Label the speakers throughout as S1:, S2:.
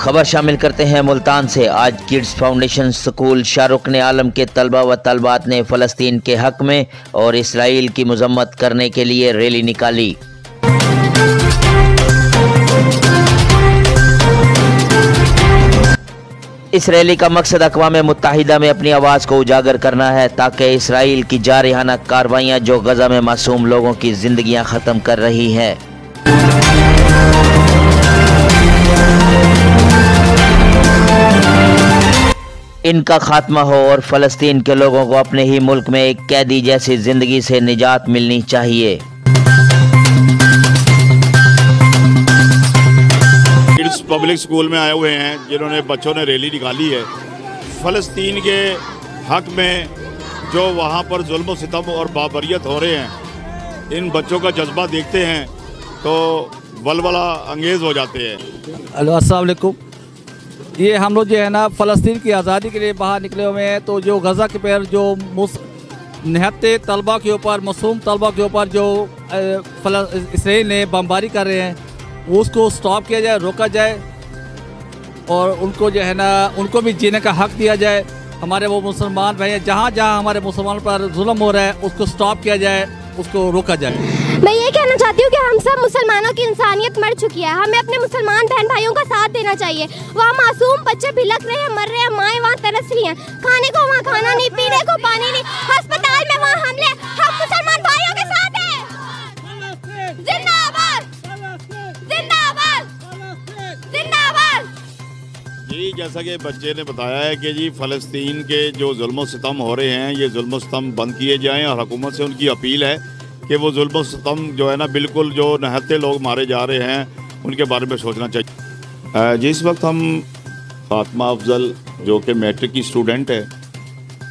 S1: खबर शामिल करते हैं मुल्तान से। आज किड्स फाउंडेशन स्कूल शाहरुख ने आलम के तलबा व तलबात ने फ़लस्तीन के हक में और इसराइल की मजम्मत करने के लिए रैली निकाली। इस रैली का मकसद अक़वाम मुत्तहिदा में अपनी आवाज़ को उजागर करना है ताकि इसराइल की जारहाना कार्रवाइयाँ जो गज़ा में मासूम लोगों की ज़िंदगियाँ ख़त्म कर रही हैं, इनका खात्मा हो और फ़लस्तीन के लोगों को अपने ही मुल्क में एक कैदी जैसी ज़िंदगी से निजात मिलनी चाहिए।
S2: पब्लिक स्कूल में आए हुए हैं जिन्होंने बच्चों ने रैली निकाली है। फ़लस्तीन के हक में जो वहाँ पर जुल्म सितम और बाबरियत हो रहे हैं, इन बच्चों का जज्बा देखते हैं तो वलवला अंगेज़ हो जाते हैं।
S3: अस्सलाम वालेकुम। ये हम लोग जो है ना फ़लस्तीन की आज़ादी के लिए बाहर निकले हुए हैं। तो जो गज़ा के पैर जो निहत्ते तलबा के ऊपर, मासूम तलबा के ऊपर जो इसराइल ने बमबारी कर रहे हैं, उसको स्टॉप किया जाए, रोका जाए और उनको जो है ना उनको भी जीने का हक दिया जाए। हमारे वो मुसलमान भाई जहाँ जहाँ हमारे मुसलमानों पर जुल्म हो रहा है उसको स्टॉप किया जाए, उसको रोका जाए।
S4: मैं ये कहना चाहती हूँ कि हम सब मुसलमानों की इंसानियत मर चुकी है। हमें अपने मुसलमान बहन भाइयों का साथ देना चाहिए। वहाँ मासूम बच्चे भिलक रहे हैं, मर रहे हैं, माएँ वहाँ तरस रही हैं, खाने को वहाँ खाना नहीं, पीने को पानी नहीं, अस्पताल में वहाँ हमले। हम मुसलमान भाइयों के साथ हैं। जिंदाबाद, जिंदाबाद, जिंदाबाद।
S2: जी, जैसा कि बच्चे ने बताया है कि जी फ़लस्तीन के जो जुल्म सितम हो रहे हैं, ये जुल्म सितम बंद किए जाएँ और हुकूमत से उनकी अपील है कि वो जुल्म सितम जो है ना बिल्कुल जो निहत्ते लोग मारे जा रहे हैं उनके बारे में सोचना चाहिए। जिस वक्त हम फातिमा अफजल जो कि मैट्रिक की स्टूडेंट है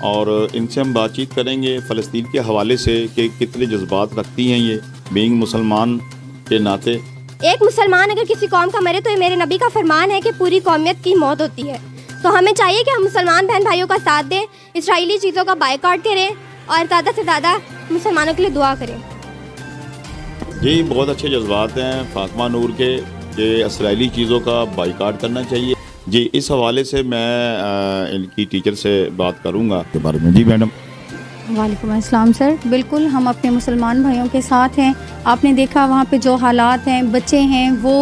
S2: और इनसे हम बातचीत करेंगे फ़लस्तीन के हवाले से कि कितने जज्बात रखती हैं ये बीइंग मुसलमान के नाते।
S4: एक मुसलमान अगर किसी कौम का मरे तो ये मेरे नबी का फरमान है कि पूरी कौमियत की मौत होती है। तो हमें चाहिए कि हम मुसलमान बहन भाइयों का साथ दें, इसराइली चीज़ों का बायकॉट करें और ज़्यादा से ज़्यादा मुसलमानों के लिए दुआ करें।
S2: जी, बहुत अच्छे जज्बात हैं फातिमा नूर के कि इसराइली चीज़ों का बायकॉट करना चाहिए। जी, इस हवाले से मैं इनकी टीचर से बात करूँगा के बारे में। जी मैडम।
S5: वालेकुम अस्सलाम सर। बिल्कुल हम अपने मुसलमान भाइयों के साथ हैं। आपने देखा वहाँ पे जो हालात हैं, बच्चे हैं वो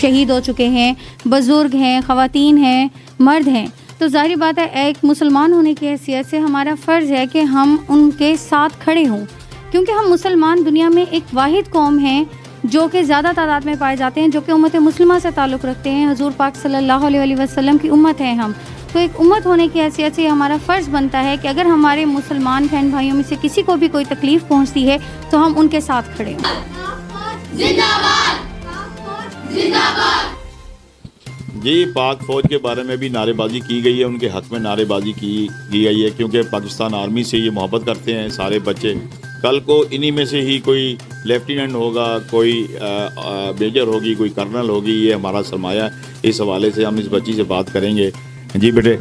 S5: शहीद हो चुके हैं, बुज़ुर्ग हैं, ख़वातीन हैं, मर्द हैं। तो ज़ाहिर बात है एक मुसलमान होने की हैसियत से हमारा फ़र्ज़ है कि हम उनके साथ खड़े हों, क्योंकि हम मुसलमान दुनिया में एक वाहिद कौम हैं जो कि ज़्यादा तादाद में पाए जाते हैं, जो कि उम्मत मुस्लिमा से ताल्लुक़ रखते हैं। हुज़ूर पाक सल्लल्लाहु अलैहि वसल्लम की उम्मत हैं हम। तो एक उम्मत होने की हैसियत से हमारा फ़र्ज़ बनता है कि अगर हमारे मुसलमान बहन भाइयों में से किसी को भी कोई तकलीफ़ पहुँचती है तो हम उनके साथ खड़े हों।
S4: जिंदाबाद, जिंदाबाद।
S2: जी, पाक फ़ौज के बारे में भी नारेबाजी की गई है, उनके हक़ में नारेबाजी की गई है क्योंकि पाकिस्तान आर्मी से ये मोहब्बत करते हैं सारे बच्चे। कल को इन्हीं में से ही कोई लेफ्टिनेंट होगा, कोई मेजर होगी, कोई कर्नल होगी, ये हमारा सरमाया। इस हवाले से हम इस बच्ची से बात करेंगे। जी बेटे।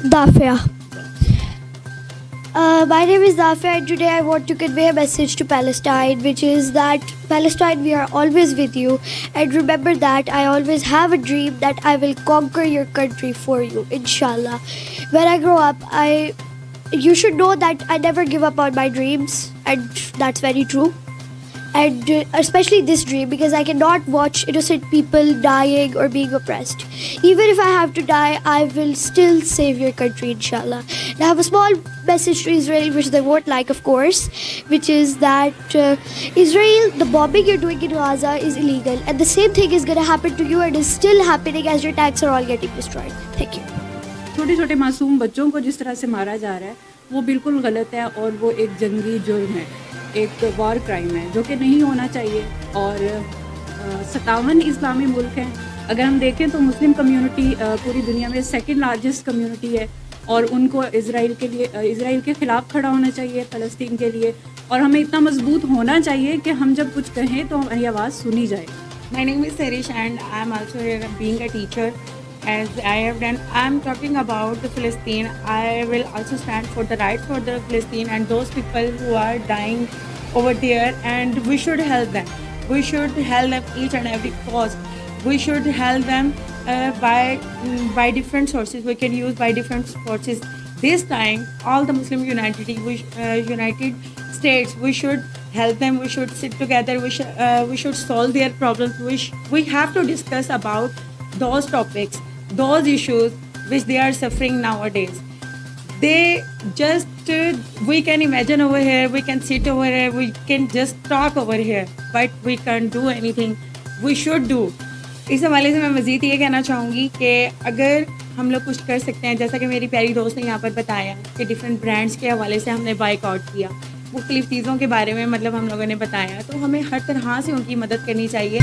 S6: दाफिया। My name is Dafia and today I want to convey a message to Palestine, which is that Palestine, we are always with you, and remember that I always have a dream that I will conquer your country for you, inshallah. When I grow up, you should know that I never give up on my dreams, and that's very true. And especially this dream, because I cannot watch innocent people dying or being oppressed. Even if I have to die, I will still save your country, inshallah. And I have a small message to Israel, which they won't like, of course, which is that Israel, the bombing you're doing in Gaza is illegal. And the same thing is going to happen to you and is still happening as your tanks are all getting destroyed. Thank you.
S7: छोटे छोटे मासूम बच्चों को जिस तरह से मारा जा रहा है वो बिल्कुल गलत है और वो एक जंगी जुर्म है, एक वॉर क्राइम है जो कि नहीं होना चाहिए। और 57 इस्लामी मुल्क हैं। अगर हम देखें तो मुस्लिम कम्युनिटी पूरी दुनिया में सेकंड लार्जेस्ट कम्युनिटी है और उनको इज़राइल के ख़िलाफ़ खड़ा होना चाहिए, फ़लस्तीन के लिए। और हमें इतना मजबूत होना चाहिए कि हम जब कुछ कहें तो हमारी आवाज़ सुनी जाए।
S8: My name is Serish and I am also here being a teacher. As I have done, I am talking about the Palestine. I will also stand for the rights for the Palestine and those people who are dying over there, and we should help them. We should help them each and every cause. we should help them by different sources. We can use by different sources. This time, all the Muslim United States, we should help them. We should sit together. We should solve their problems. We have to discuss about those topics, those issues which they are suffering nowadays. They just we can imagine over here, we can sit over here, we can just talk over here, but we can't do anything. We should do. इस हवाले से मैं मज़ीद ये कहना चाहूँगी कि अगर हम लोग कुछ कर सकते हैं, जैसा कि मेरी प्यारी दोस्त ने यहाँ पर बताया कि डिफरेंट ब्रांड्स के हवाले से हमने बाइकआउट किया, मुख्तलिफ़ चीज़ों के बारे में मतलब हम लोगों ने बताया, तो हमें हर तरह से उनकी मदद करनी चाहिए।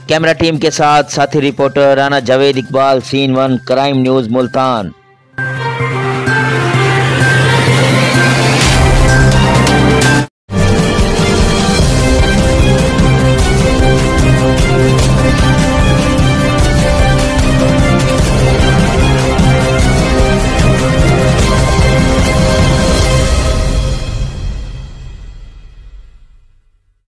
S1: कैमरा टीम के साथ साथी reporter Rana Javed Iqbal, scene 1 crime news Multan.